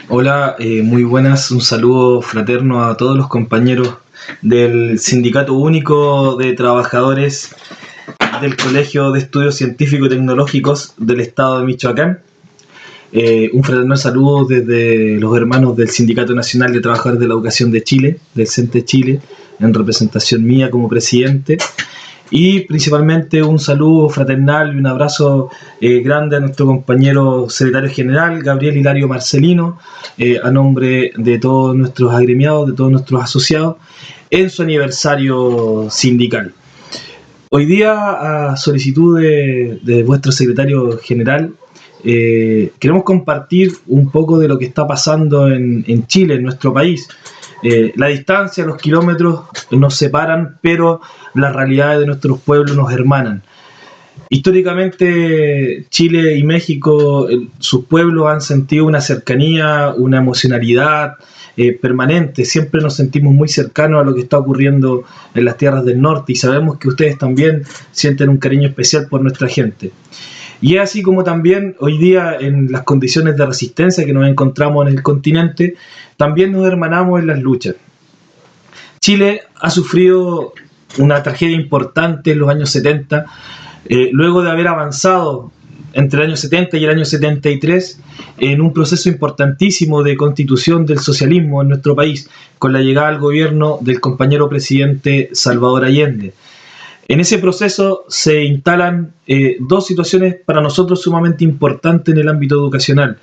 Hola, muy buenas, un saludo fraterno a todos los compañeros del Sindicato Único de Trabajadores del Colegio de Estudios Científicos y Tecnológicos del Estado de Michoacán. Un fraternal saludo desde los hermanos del Sindicato Nacional de Trabajadores de la Educación de Chile, del CENTE Chile, en representación mía como presidente. Y principalmente un saludo fraternal y un abrazo grande a nuestro compañero secretario general, Gabriel Hilario Marcelino, a nombre de todos nuestros agremiados, de todos nuestros asociados, en su aniversario sindical. Hoy día, a solicitud de vuestro secretario general, queremos compartir un poco de lo que está pasando en Chile, en nuestro país. La distancia, los kilómetros nos separan, pero las realidades de nuestros pueblos nos hermanan. Históricamente, Chile y México, sus pueblos han sentido una cercanía, una emocionalidad permanente. Siempre nos sentimos muy cercanos a lo que está ocurriendo en las tierras del norte y sabemos que ustedes también sienten un cariño especial por nuestra gente. Y es así como también hoy día, en las condiciones de resistencia que nos encontramos en el continente, también nos hermanamos en las luchas. Chile ha sufrido una tragedia importante en los años 70, luego de haber avanzado entre el año 70 y el año 73 en un proceso importantísimo de constitución del socialismo en nuestro país, con la llegada al gobierno del compañero presidente Salvador Allende. En ese proceso se instalan dos situaciones para nosotros sumamente importantes en el ámbito educacional.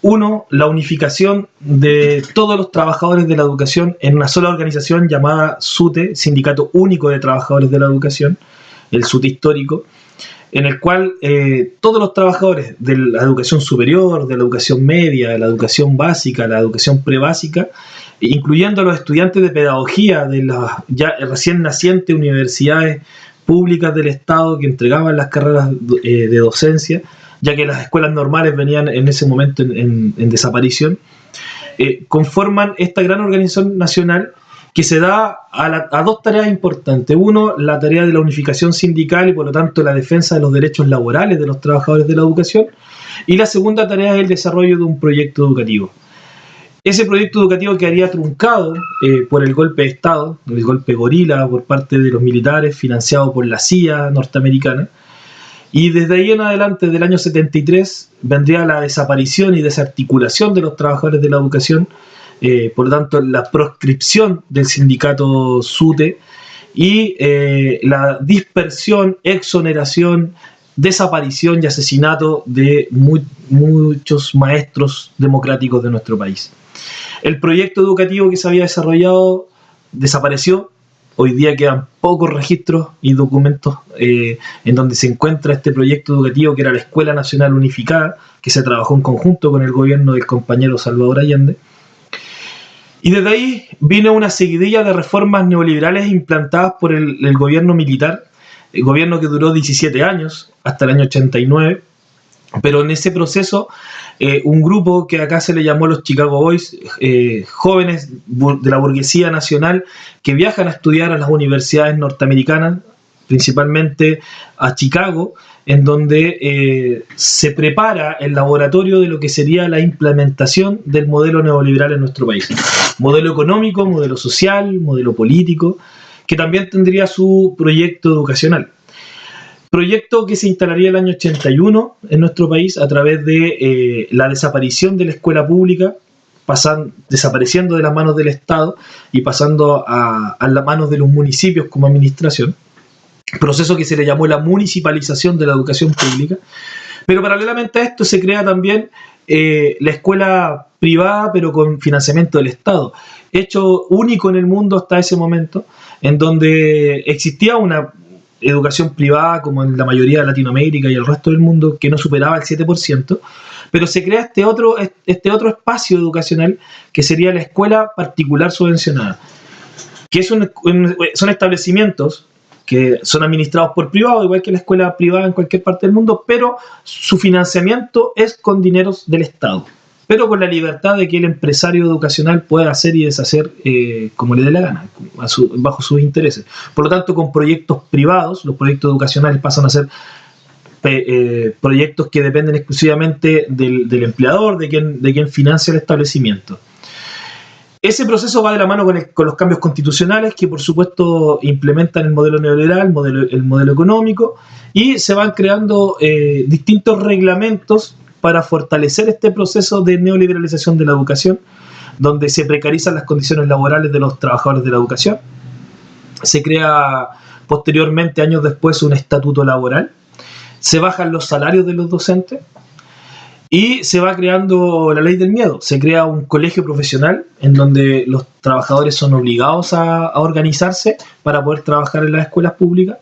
Uno, la unificación de todos los trabajadores de la educación en una sola organización llamada SUTE, Sindicato Único de Trabajadores de la Educación, el SUTE histórico, en el cual todos los trabajadores de la educación superior, de la educación media, de la educación básica, la educación prebásica, incluyendo a los estudiantes de pedagogía de las ya recién nacientes universidades públicas del Estado que entregaban las carreras de docencia, ya que las escuelas normales venían en ese momento en desaparición, conforman esta gran organización nacional que se da a dos tareas importantes. Uno, la tarea de la unificación sindical y por lo tanto la defensa de los derechos laborales de los trabajadores de la educación, y la segunda tarea es el desarrollo de un proyecto educativo. Ese proyecto educativo quedaría truncado por el golpe de Estado, el golpe gorila por parte de los militares financiado por la CIA norteamericana, y desde ahí en adelante, del año 73, vendría la desaparición y desarticulación de los trabajadores de la educación, por lo tanto la proscripción del sindicato SUTE y la dispersión, exoneración, desaparición y asesinato de muchos maestros democráticos de nuestro país. El proyecto educativo que se había desarrollado desapareció. Hoy día quedan pocos registros y documentos en donde se encuentra este proyecto educativo, que era la Escuela Nacional Unificada, que se trabajó en conjunto con el gobierno del compañero Salvador Allende. Y desde ahí vino una seguidilla de reformas neoliberales implantadas por el gobierno militar, el gobierno que duró 17 años, hasta el año 89, pero en ese proceso un grupo que acá se le llamó los Chicago Boys, jóvenes de la burguesía nacional que viajan a estudiar a las universidades norteamericanas, principalmente a Chicago, en donde se prepara el laboratorio de lo que sería la implementación del modelo neoliberal en nuestro país. Modelo económico, modelo social, modelo político, que también tendría su proyecto educacional. Proyecto que se instalaría el año 81 en nuestro país a través de la desaparición de la escuela pública, desapareciendo de las manos del Estado y pasando a las manos de los municipios como administración. Proceso que se le llamó la municipalización de la educación pública. Pero paralelamente a esto se crea también la escuela privada, pero con financiamiento del Estado. Hecho único en el mundo hasta ese momento, en donde existía una educación privada, como en la mayoría de Latinoamérica y el resto del mundo, que no superaba el 7%, pero se crea este otro espacio educacional que sería la escuela particular subvencionada, que son establecimientos que son administrados por privados, igual que la escuela privada en cualquier parte del mundo, pero su financiamiento es con dineros del Estado, pero con la libertad de que el empresario educacional pueda hacer y deshacer como le dé la gana, bajo sus intereses. Por lo tanto, con proyectos privados, los proyectos educacionales pasan a ser proyectos que dependen exclusivamente del empleador, de quien financia el establecimiento. Ese proceso va de la mano con los cambios constitucionales que por supuesto implementan el modelo neoliberal, el modelo económico, y se van creando distintos reglamentos para fortalecer este proceso de neoliberalización de la educación, donde se precarizan las condiciones laborales de los trabajadores de la educación. Se crea posteriormente, años después, un estatuto laboral, se bajan los salarios de los docentes, y se va creando la ley del miedo. Se crea un colegio profesional en donde los trabajadores son obligados a organizarse para poder trabajar en las escuelas públicas.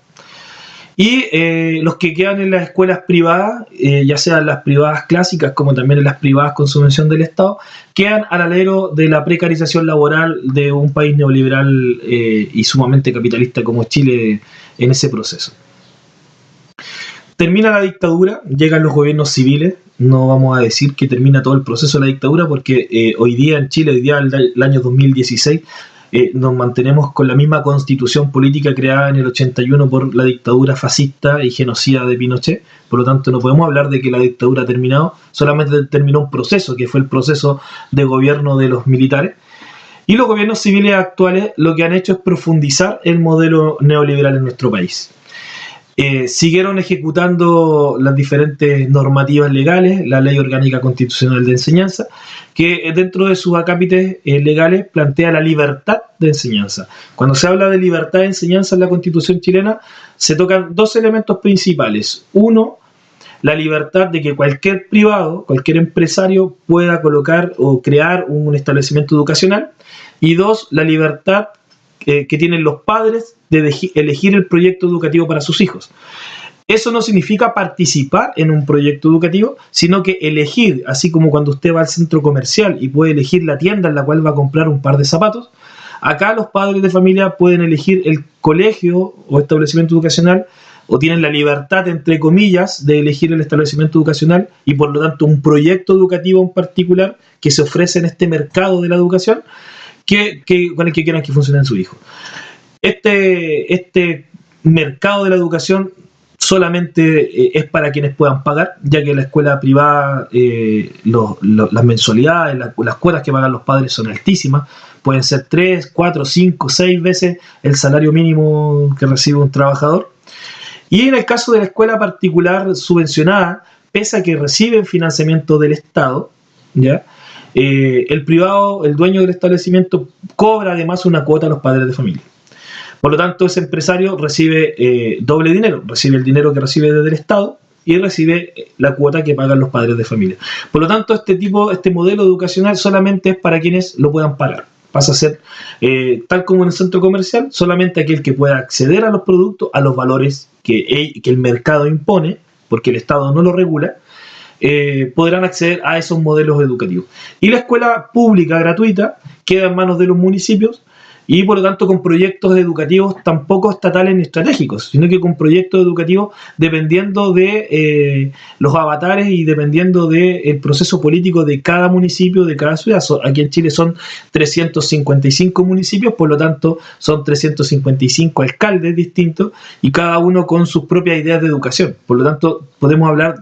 Y los que quedan en las escuelas privadas, ya sean las privadas clásicas como también en las privadas con subvención del Estado, quedan al alero de la precarización laboral de un país neoliberal y sumamente capitalista como Chile en ese proceso. Termina la dictadura, llegan los gobiernos civiles. No vamos a decir que termina todo el proceso de la dictadura porque hoy día en Chile, el año 2016, nos mantenemos con la misma constitución política creada en el 81 por la dictadura fascista y genocida de Pinochet. Por lo tanto, no podemos hablar de que la dictadura ha terminado, solamente terminó un proceso, que fue el proceso de gobierno de los militares. Y los gobiernos civiles actuales lo que han hecho es profundizar el modelo neoliberal en nuestro país. Siguieron ejecutando las diferentes normativas legales, la Ley Orgánica Constitucional de Enseñanza, que dentro de sus acápites legales plantea la libertad de enseñanza. Cuando se habla de libertad de enseñanza en la Constitución chilena, se tocan dos elementos principales. Uno, la libertad de que cualquier privado, cualquier empresario pueda colocar o crear un establecimiento educacional. Y dos, la libertad que tienen los padres de elegir el proyecto educativo para sus hijos. Eso no significa participar en un proyecto educativo, sino que elegir, así como cuando usted va al centro comercial y puede elegir la tienda en la cual va a comprar un par de zapatos, acá los padres de familia pueden elegir el colegio o establecimiento educacional, o tienen la libertad, entre comillas, de elegir el establecimiento educacional y por lo tanto un proyecto educativo en particular que se ofrece en este mercado de la educación, con el que quieran que funcione en su hijo. Este mercado de la educación solamente es para quienes puedan pagar, ya que la escuela privada, las mensualidades, las cuotas que pagan los padres son altísimas, pueden ser 3, 4, 5, 6 veces el salario mínimo que recibe un trabajador. Y en el caso de la escuela particular subvencionada, pese a que reciben financiamiento del Estado, ¿ya? El privado, el dueño del establecimiento, cobra además una cuota a los padres de familia. Por lo tanto, ese empresario recibe doble dinero, recibe el dinero que recibe desde el Estado y recibe la cuota que pagan los padres de familia. Por lo tanto, este modelo educacional solamente es para quienes lo puedan pagar. Pasa a ser, tal como en el centro comercial, solamente aquel que pueda acceder a los productos, a los valores que el mercado impone, porque el Estado no lo regula, podrán acceder a esos modelos educativos. Y la escuela pública gratuita queda en manos de los municipios y por lo tanto con proyectos educativos tampoco estatales ni estratégicos, sino que con proyectos educativos dependiendo de los avatares y dependiendo del proceso político de cada municipio, de cada ciudad. Aquí en Chile son 355 municipios, por lo tanto son 355 alcaldes distintos y cada uno con sus propias ideas de educación. Por lo tanto, podemos hablar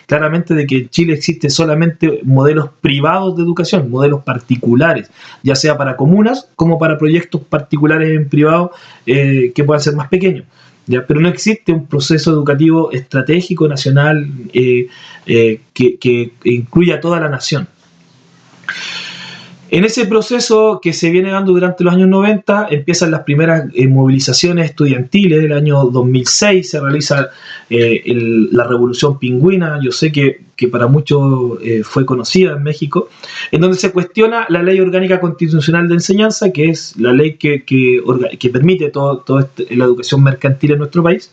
claramente de que en Chile existe solamente modelos privados de educación, modelos particulares, ya sea para comunas como para proyectos particulares en privado que puedan ser más pequeños. ¿Ya? Pero no existe un proceso educativo estratégico nacional que incluya a toda la nación. En ese proceso que se viene dando durante los años 90, empiezan las primeras movilizaciones estudiantiles. El año 2006 se realiza la Revolución Pingüina, yo sé que para muchos fue conocida en México, en donde se cuestiona la Ley Orgánica Constitucional de Enseñanza, que es la ley que permite toda la educación mercantil en nuestro país.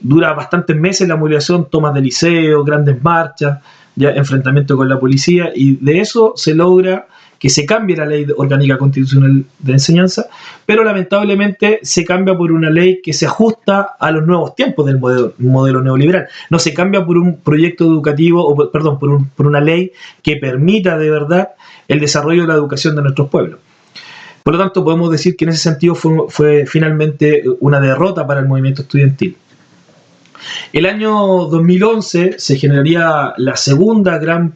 Dura bastantes meses la movilización, tomas de liceo, grandes marchas, ya enfrentamiento con la policía, y de eso se logra que se cambie la Ley Orgánica Constitucional de Enseñanza, pero lamentablemente se cambia por una ley que se ajusta a los nuevos tiempos del modelo neoliberal. No se cambia por un proyecto educativo, por una ley que permita de verdad el desarrollo de la educación de nuestros pueblos. Por lo tanto, podemos decir que en ese sentido fue finalmente una derrota para el movimiento estudiantil. El año 2011 se generaría la segunda gran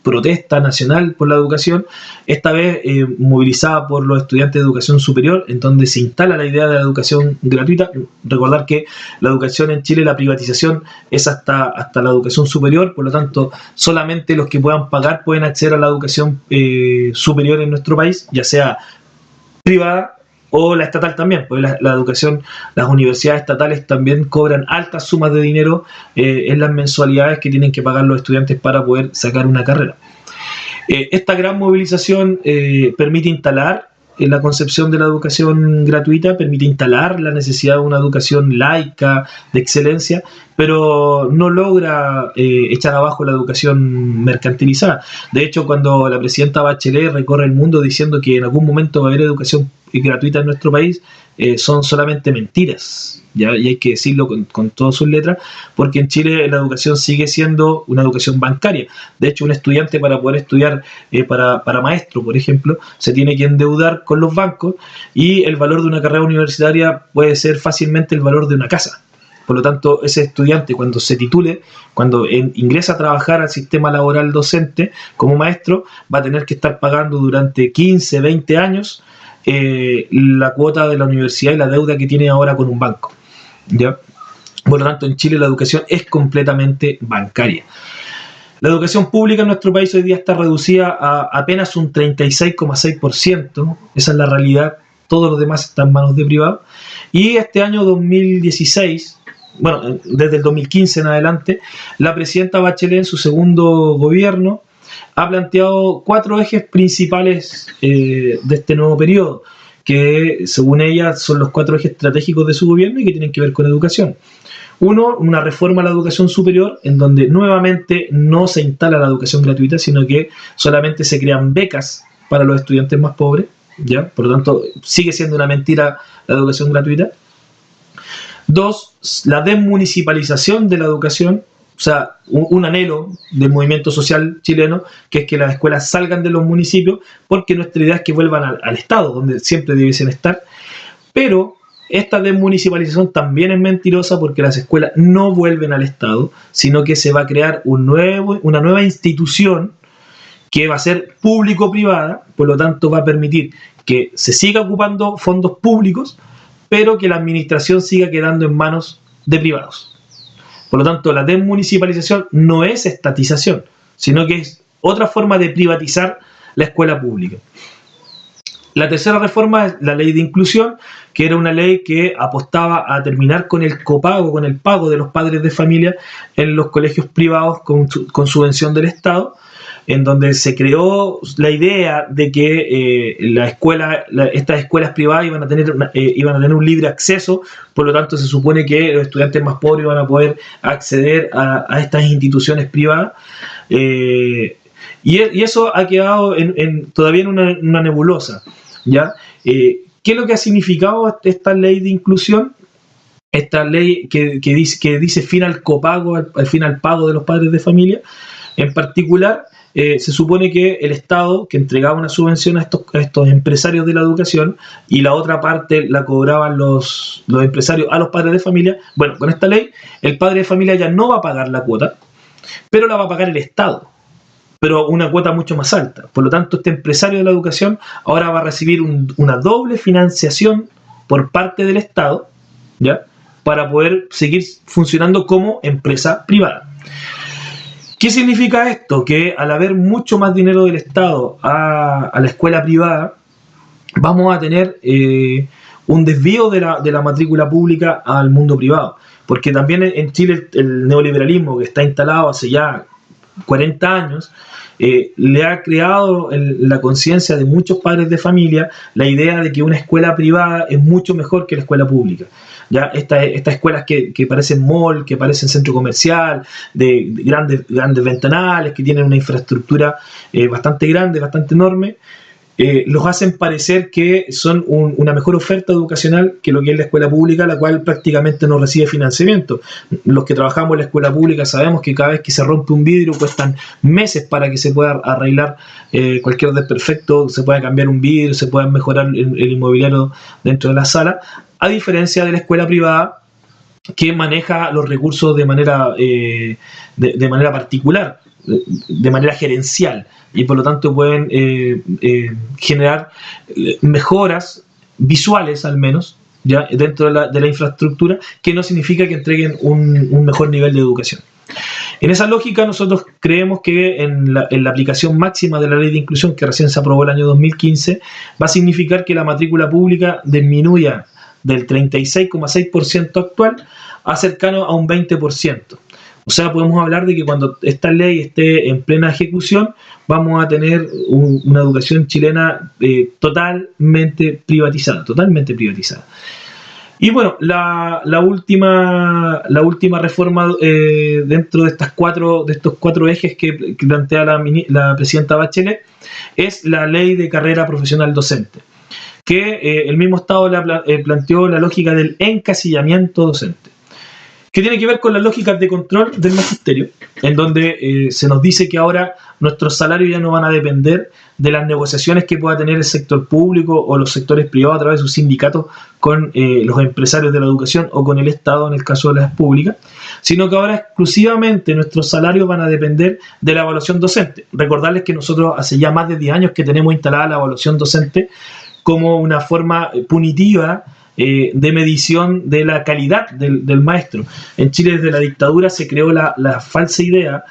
protesta nacional por la educación, esta vez movilizada por los estudiantes de educación superior, en donde se instala la idea de la educación gratuita. Recordar que la educación en Chile, la privatización es hasta la educación superior, por lo tanto solamente los que puedan pagar pueden acceder a la educación superior en nuestro país, ya sea privada o la estatal también, pues la educación, las universidades estatales también cobran altas sumas de dinero en las mensualidades que tienen que pagar los estudiantes para poder sacar una carrera. Esta gran movilización permite instalar la concepción de la educación gratuita, permite instalar la necesidad de una educación laica, de excelencia, pero no logra echar abajo la educación mercantilizada. De hecho, cuando la presidenta Bachelet recorre el mundo diciendo que en algún momento va a haber educación gratuita en nuestro país, son solamente mentiras, ¿ya? Y hay que decirlo con todas sus letras, porque en Chile la educación sigue siendo una educación bancaria. De hecho, un estudiante para poder estudiar para maestro, por ejemplo, se tiene que endeudar con los bancos, y el valor de una carrera universitaria puede ser fácilmente el valor de una casa. Por lo tanto, ese estudiante, cuando se titule, cuando ingresa a trabajar al sistema laboral docente como maestro, va a tener que estar pagando durante 15, 20 años la cuota de la universidad y la deuda que tiene ahora con un banco, ¿ya? Por lo tanto, en Chile la educación es completamente bancaria. La educación pública en nuestro país hoy día está reducida a apenas un 36,6%, esa es la realidad, todos los demás están en manos de privados. Y este año 2016, bueno, desde el 2015 en adelante, la presidenta Bachelet en su segundo gobierno ha planteado 4 ejes principales de este nuevo periodo, que según ella son los 4 ejes estratégicos de su gobierno y que tienen que ver con educación. Uno, una reforma a la educación superior, en donde nuevamente no se instala la educación gratuita, sino que solamente se crean becas para los estudiantes más pobres, ¿ya? Por lo tanto, sigue siendo una mentira la educación gratuita. 2, la desmunicipalización de la educación, o sea, un anhelo del movimiento social chileno, que es que las escuelas salgan de los municipios, porque nuestra idea es que vuelvan al Estado, donde siempre debiesen estar. Pero esta desmunicipalización también es mentirosa, porque las escuelas no vuelven al Estado, sino que se va a crear una nueva institución que va a ser público-privada, por lo tanto va a permitir que se siga ocupando fondos públicos, pero que la administración siga quedando en manos de privados. Por lo tanto, la desmunicipalización no es estatización, sino que es otra forma de privatizar la escuela pública. La tercera reforma es la ley de inclusión, que era una ley que apostaba a terminar con el copago, con el pago de los padres de familia en los colegios privados con subvención del Estado, en donde se creó la idea de que estas escuelas privadas iban a tener un libre acceso, por lo tanto se supone que los estudiantes más pobres iban a poder acceder a estas instituciones privadas, y eso ha quedado todavía en una nebulosa, ¿ya? ¿Qué es lo que ha significado esta ley de inclusión? Esta ley que dice fin al copago, al fin al pago de los padres de familia. En particular, se supone que el Estado, que entregaba una subvención a estos empresarios de la educación, y la otra parte la cobraban los empresarios a los padres de familia. Bueno, con esta ley, el padre de familia ya no va a pagar la cuota, pero la va a pagar el Estado, pero una cuota mucho más alta. Por lo tanto, este empresario de la educación ahora va a recibir una doble financiación por parte del Estado, ¿ya?, para poder seguir funcionando como empresa privada. ¿Qué significa esto? Que al haber mucho más dinero del Estado a la escuela privada, vamos a tener un desvío de la matrícula pública al mundo privado. Porque también en Chile el neoliberalismo, que está instalado hace ya 40 años, le ha creado la conciencia de muchos padres de familia la idea de que una escuela privada es mucho mejor que la escuela pública. Ya estas escuelas que parecen mall, que parecen centro comercial, de grandes ventanales, que tienen una infraestructura bastante grande, bastante enorme, los hacen parecer que son una mejor oferta educacional que lo que es la escuela pública, la cual prácticamente no recibe financiamiento. Los que trabajamos en la escuela pública sabemos que cada vez que se rompe un vidrio cuestan meses para que se pueda arreglar cualquier desperfecto, se pueda cambiar un vidrio, se pueda mejorar el inmobiliario dentro de la sala, a diferencia de la escuela privada, que maneja los recursos de manera particular, de manera gerencial, y por lo tanto pueden generar mejoras visuales al menos, ya dentro de la infraestructura, que no significa que entreguen un mejor nivel de educación. En esa lógica, nosotros creemos que en la aplicación máxima de la ley de inclusión, que recién se aprobó el año 2015, va a significar que la matrícula pública disminuya del 36,6% actual a cercano a un 20%. O sea, podemos hablar de que cuando esta ley esté en plena ejecución, vamos a tener una educación chilena totalmente privatizada. Y bueno, la última reforma dentro de estos cuatro ejes que plantea la presidenta Bachelet es la ley de carrera profesional docente, que el mismo Estado planteó la lógica del encasillamiento docente, que tiene que ver con las lógicas de control del magisterio, en donde se nos dice que ahora nuestros salarios ya no van a depender de las negociaciones que pueda tener el sector público o los sectores privados a través de sus sindicatos con los empresarios de la educación o con el Estado en el caso de las públicas, sino que ahora exclusivamente nuestros salarios van a depender de la evaluación docente. Recordarles que nosotros hace ya más de 10 años que tenemos instalada la evaluación docente como una forma punitiva de medición de la calidad del maestro. En Chile desde la dictadura se creó la falsa idea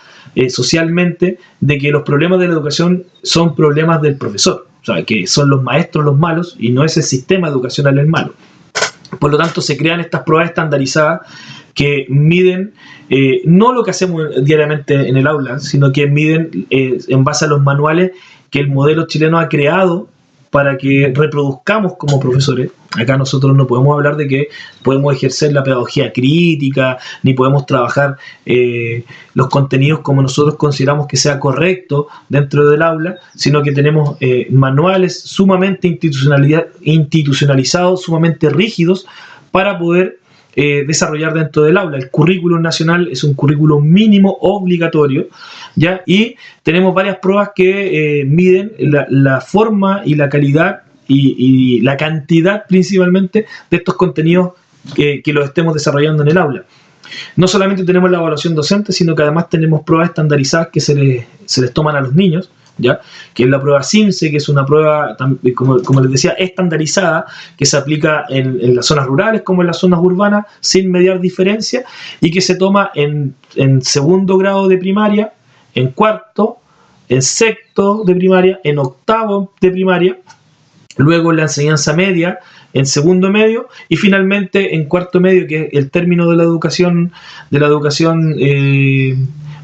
socialmente de que los problemas de la educación son problemas del profesor, o sea, que son los maestros los malos y no es el sistema educacional el malo. Por lo tanto, se crean estas pruebas estandarizadas que miden no lo que hacemos diariamente en el aula, sino que miden en base a los manuales que el modelo chileno ha creado para que reproduzcamos como profesores. Acá nosotros no podemos hablar de que podemos ejercer la pedagogía crítica, ni podemos trabajar los contenidos como nosotros consideramos que sea correcto dentro del aula, sino que tenemos manuales sumamente institucionalizados, sumamente rígidos, para poder desarrollar dentro del aula. El currículum nacional es un currículum mínimo obligatorio, ¿ya? Y tenemos varias pruebas que miden la forma y la calidad y la cantidad principalmente de estos contenidos que los estemos desarrollando en el aula. No solamente tenemos la evaluación docente, sino que además tenemos pruebas estandarizadas que se les toman a los niños, ¿ya? Que es la prueba CIMSE, que es una prueba, como les decía, estandarizada, que se aplica en las zonas rurales como en las zonas urbanas, sin mediar diferencia, y que se toma en segundo grado de primaria, en cuarto, en sexto de primaria, en octavo de primaria, luego en la enseñanza media, en segundo medio, y finalmente en cuarto medio, que es el término de la educación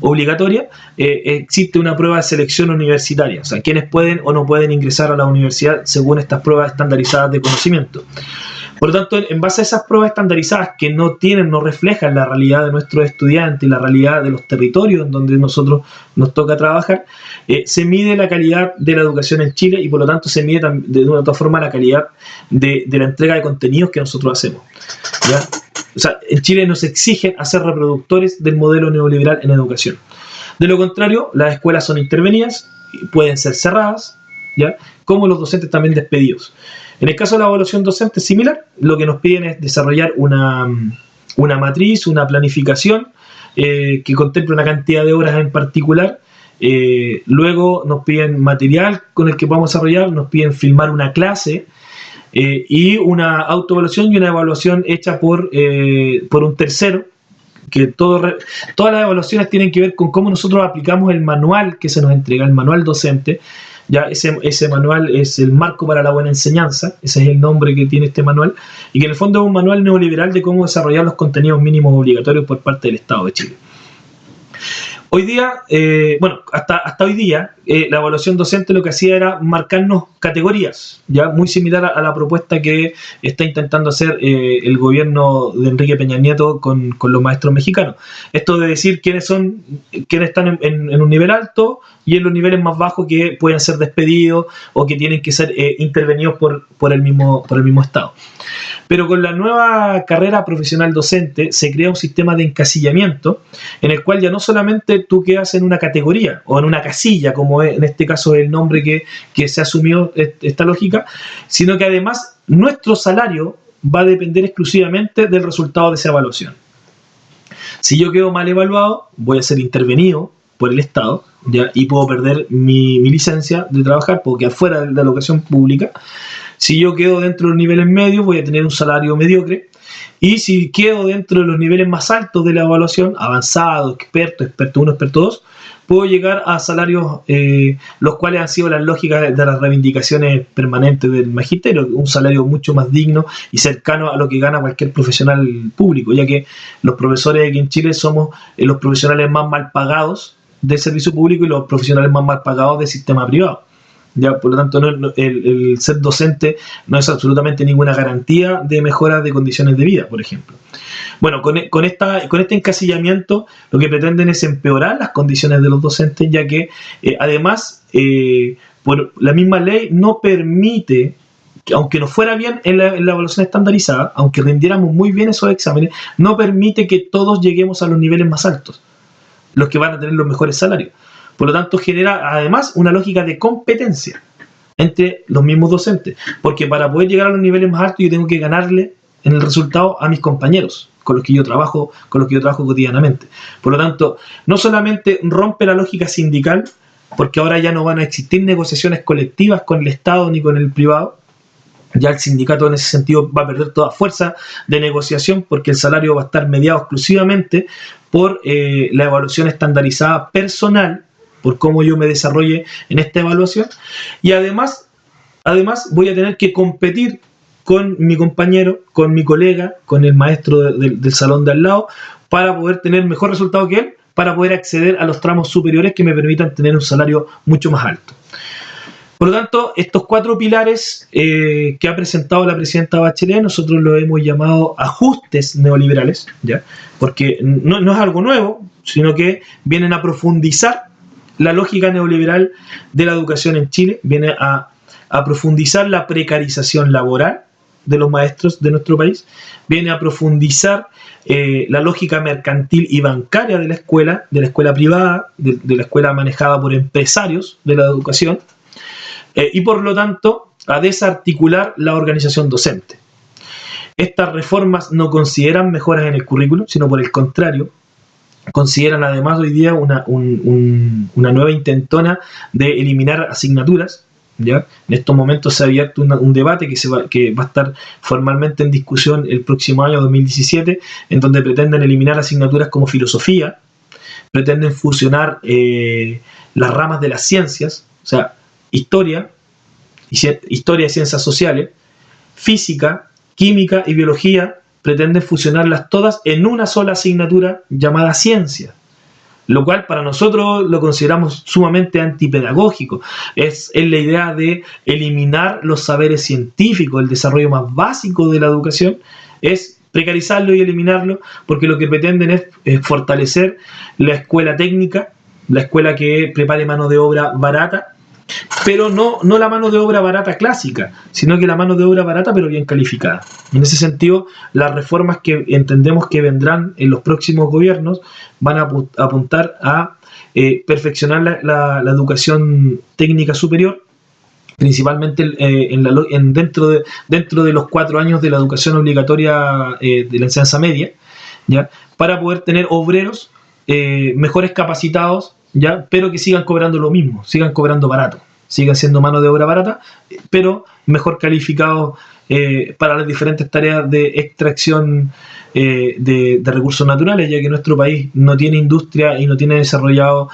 obligatoria. Existe una prueba de selección universitaria, o sea, quienes pueden o no pueden ingresar a la universidad según estas pruebas estandarizadas de conocimiento. Por lo tanto, en base a esas pruebas estandarizadas que no reflejan la realidad de nuestros estudiantes y la realidad de los territorios en donde nosotros nos toca trabajar, se mide la calidad de la educación en Chile y por lo tanto se mide de una u otra forma la calidad de la entrega de contenidos que nosotros hacemos, ¿ya? O sea, en Chile nos exigen hacer reproductores del modelo neoliberal en educación. De lo contrario, las escuelas son intervenidas, pueden ser cerradas, ¿ya? Como los docentes también despedidos. En el caso de la evaluación docente es similar. Lo que nos piden es desarrollar una matriz, una planificación que contemple una cantidad de horas en particular. Luego nos piden material con el que podamos desarrollar, nos piden filmar una clase y una autoevaluación y una evaluación hecha por un tercero, que todas las evaluaciones tienen que ver con cómo nosotros aplicamos el manual que se nos entrega, el manual docente. Ya ese manual es el marco para la buena enseñanza, ese es el nombre que tiene este manual, y que en el fondo es un manual neoliberal de cómo desarrollar los contenidos mínimos obligatorios por parte del Estado de Chile. Hoy día, hasta hoy día, la evaluación docente lo que hacía era marcarnos categorías, ya muy similar a la propuesta que está intentando hacer el gobierno de Enrique Peña Nieto con los maestros mexicanos. Esto de decir quiénes están en un nivel alto y en los niveles más bajos que pueden ser despedidos o que tienen que ser intervenidos por el mismo Estado. Pero con la nueva carrera profesional docente se crea un sistema de encasillamiento en el cual ya no solamente tú quedas en una categoría o en una casilla, como en este caso es el nombre que se asumió esta lógica, sino que además nuestro salario va a depender exclusivamente del resultado de esa evaluación. Si yo quedo mal evaluado, voy a ser intervenido por el Estado, ¿ya? Y puedo perder mi licencia de trabajar, puedo quedar fuera de la educación pública. Si yo quedo dentro de los niveles medios, voy a tener un salario mediocre. Y si quedo dentro de los niveles más altos de la evaluación, avanzado, experto 1, experto 2, puedo llegar a salarios los cuales han sido las lógicas de las reivindicaciones permanentes del magisterio, un salario mucho más digno y cercano a lo que gana cualquier profesional público, ya que los profesores aquí en Chile somos los profesionales más mal pagados del servicio público y los profesionales más mal pagados del sistema privado. Ya, por lo tanto, el ser docente no es absolutamente ninguna garantía de mejora de condiciones de vida, por ejemplo. Bueno, con este encasillamiento lo que pretenden es empeorar las condiciones de los docentes, ya que además por la misma ley no permite, que aunque nos fuera bien en la evaluación estandarizada, aunque rindiéramos muy bien esos exámenes, no permite que todos lleguemos a los niveles más altos, los que van a tener los mejores salarios. Por lo tanto, genera además una lógica de competencia entre los mismos docentes, porque para poder llegar a los niveles más altos yo tengo que ganarle en el resultado a mis compañeros con los que yo trabajo cotidianamente. Por lo tanto, no solamente rompe la lógica sindical, porque ahora ya no van a existir negociaciones colectivas con el Estado ni con el privado. Ya el sindicato en ese sentido va a perder toda fuerza de negociación, porque el salario va a estar mediado exclusivamente por la evaluación estandarizada personal, por cómo yo me desarrolle en esta evaluación, y además voy a tener que competir con mi compañero, con mi colega, con el maestro del salón de al lado, para poder tener mejor resultado que él, para poder acceder a los tramos superiores que me permitan tener un salario mucho más alto. Por lo tanto, estos 4 pilares que ha presentado la presidenta Bachelet, nosotros los hemos llamado ajustes neoliberales, ¿ya? Porque no es algo nuevo, sino que vienen a profundizar la lógica neoliberal de la educación en Chile, viene a profundizar la precarización laboral de los maestros de nuestro país, viene a profundizar la lógica mercantil y bancaria de la escuela privada, de la escuela manejada por empresarios de la educación, y por lo tanto a desarticular la organización docente. Estas reformas no consideran mejoras en el currículum, sino por el contrario, consideran además hoy día una nueva intentona de eliminar asignaturas, ¿ya? En estos momentos se ha abierto un debate que va a estar formalmente en discusión el próximo año 2017, en donde pretenden eliminar asignaturas como filosofía, pretenden fusionar las ramas de las ciencias, o sea, historia y ciencias sociales, física, química y biología, pretenden fusionarlas todas en una sola asignatura llamada ciencia, lo cual para nosotros lo consideramos sumamente antipedagógico. Es la idea de eliminar los saberes científicos, el desarrollo más básico de la educación, es precarizarlo y eliminarlo, porque lo que pretenden es fortalecer la escuela técnica, la escuela que prepare mano de obra barata, pero no la mano de obra barata clásica, sino que la mano de obra barata pero bien calificada. En ese sentido, las reformas que entendemos que vendrán en los próximos gobiernos van a apuntar a perfeccionar la educación técnica superior, principalmente dentro de los 4 años de la educación obligatoria de la enseñanza media, ¿ya? Para poder tener obreros mejores capacitados, ¿ya? Pero que sigan cobrando lo mismo, sigan cobrando barato, sigan siendo mano de obra barata, pero mejor calificados para las diferentes tareas de extracción de recursos naturales, ya que nuestro país no tiene industria y no tiene desarrollado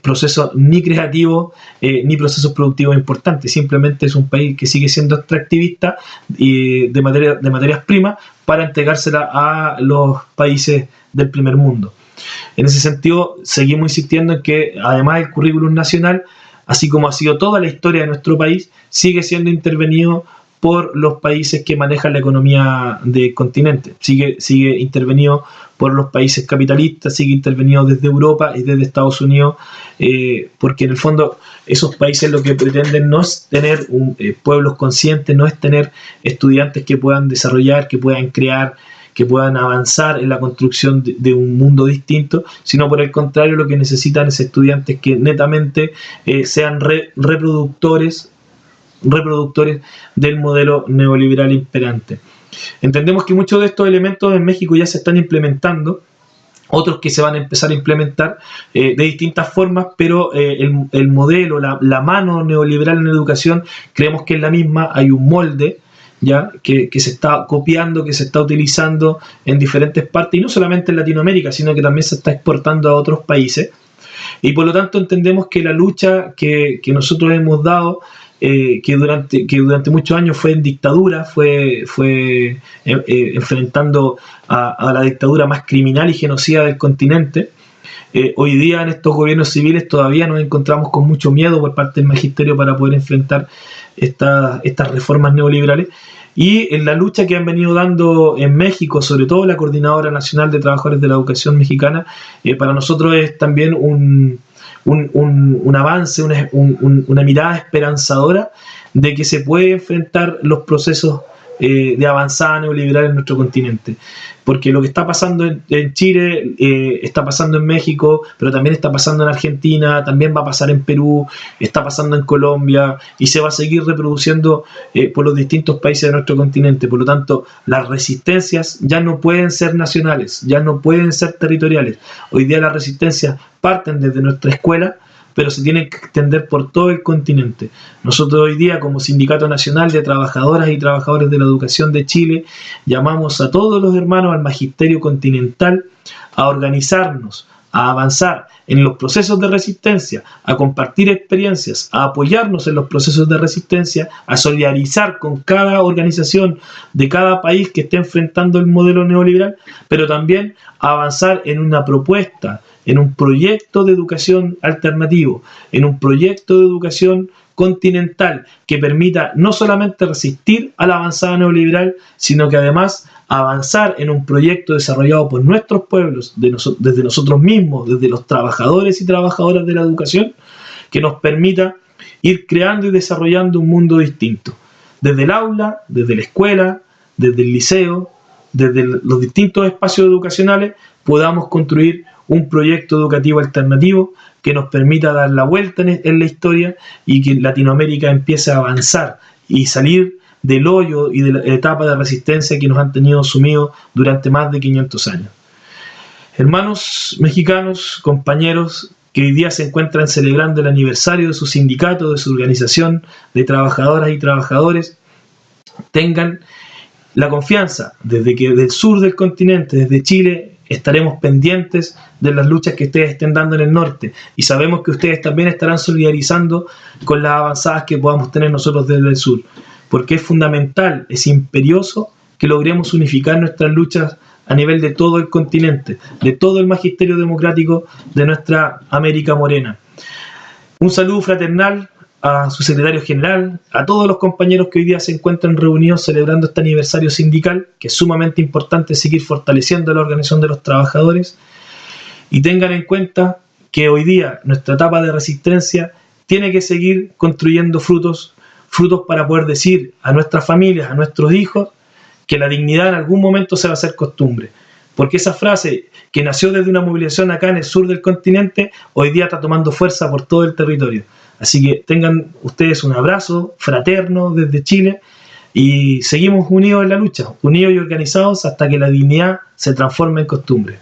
procesos ni creativos ni procesos productivos importantes. Simplemente es un país que sigue siendo extractivista de materias primas para entregárselas a los países del primer mundo. En ese sentido, seguimos insistiendo en que además el currículum nacional, así como ha sido toda la historia de nuestro país, sigue siendo intervenido por los países que manejan la economía del continente. Sigue intervenido por los países capitalistas, sigue intervenido desde Europa y desde Estados Unidos, porque en el fondo esos países lo que pretenden no es tener pueblos conscientes, no es tener estudiantes que puedan desarrollar, que puedan crear, que puedan avanzar en la construcción de un mundo distinto, sino por el contrario lo que necesitan es estudiantes que netamente sean reproductores del modelo neoliberal imperante. Entendemos que muchos de estos elementos en México ya se están implementando, otros que se van a empezar a implementar de distintas formas, pero el modelo, la mano neoliberal en la educación, creemos que es la misma. Hay un molde ya que se está copiando, que se está utilizando en diferentes partes, y no solamente en Latinoamérica, sino que también se está exportando a otros países. Y por lo tanto entendemos que la lucha que nosotros hemos dado, que durante muchos años fue en dictadura, fue enfrentando a la dictadura más criminal y genocida del continente. Hoy día en estos gobiernos civiles todavía nos encontramos con mucho miedo por parte del magisterio para poder enfrentar estas reformas neoliberales. Y en la lucha que han venido dando en México, sobre todo la Coordinadora Nacional de Trabajadores de la Educación Mexicana, para nosotros es también un avance, una mirada esperanzadora de que se puede enfrentar los procesos de avanzada neoliberal en nuestro continente. Porque lo que está pasando en Chile, está pasando en México, pero también está pasando en Argentina, también va a pasar en Perú, está pasando en Colombia, y se va a seguir reproduciendo por los distintos países de nuestro continente. Por lo tanto, las resistencias ya no pueden ser nacionales, ya no pueden ser territoriales. Hoy día las resistencias parten desde nuestra escuela, pero se tienen que extender por todo el continente. Nosotros hoy día, como Sindicato Nacional de Trabajadoras y Trabajadores de la Educación de Chile, llamamos a todos los hermanos al Magisterio Continental a organizarnos, a avanzar en los procesos de resistencia, a compartir experiencias, a apoyarnos en los procesos de resistencia, a solidarizar con cada organización de cada país que esté enfrentando el modelo neoliberal, pero también a avanzar en una propuesta, en un proyecto de educación alternativo, en un proyecto de educación continental que permita no solamente resistir a la avanzada neoliberal, sino que además avanzar en un proyecto desarrollado por nuestros pueblos, desde nosotros mismos, desde los trabajadores y trabajadoras de la educación, que nos permita ir creando y desarrollando un mundo distinto. Desde el aula, desde la escuela, desde el liceo, desde los distintos espacios educacionales, podamos construir un proyecto educativo alternativo que nos permita dar la vuelta en la historia y que Latinoamérica empiece a avanzar y salir del hoyo y de la etapa de resistencia que nos han tenido sumidos durante más de 500 años. Hermanos mexicanos, compañeros que hoy día se encuentran celebrando el aniversario de su sindicato, de su organización de trabajadoras y trabajadores, tengan la confianza desde que del sur del continente, desde Chile, estaremos pendientes de las luchas que ustedes estén dando en el norte, y sabemos que ustedes también estarán solidarizando con las avanzadas que podamos tener nosotros desde el sur, porque es fundamental, es imperioso que logremos unificar nuestras luchas a nivel de todo el continente, de todo el magisterio democrático de nuestra América morena. Un saludo fraternal a su secretario general, a todos los compañeros que hoy día se encuentran reunidos celebrando este aniversario sindical, que es sumamente importante seguir fortaleciendo la organización de los trabajadores, y tengan en cuenta que hoy día nuestra etapa de resistencia tiene que seguir construyendo frutos para poder decir a nuestras familias, a nuestros hijos, que la dignidad en algún momento se va a hacer costumbre. Porque esa frase que nació desde una movilización acá en el sur del continente, hoy día está tomando fuerza por todo el territorio. Así que tengan ustedes un abrazo fraterno desde Chile y seguimos unidos en la lucha, unidos y organizados hasta que la dignidad se transforme en costumbre.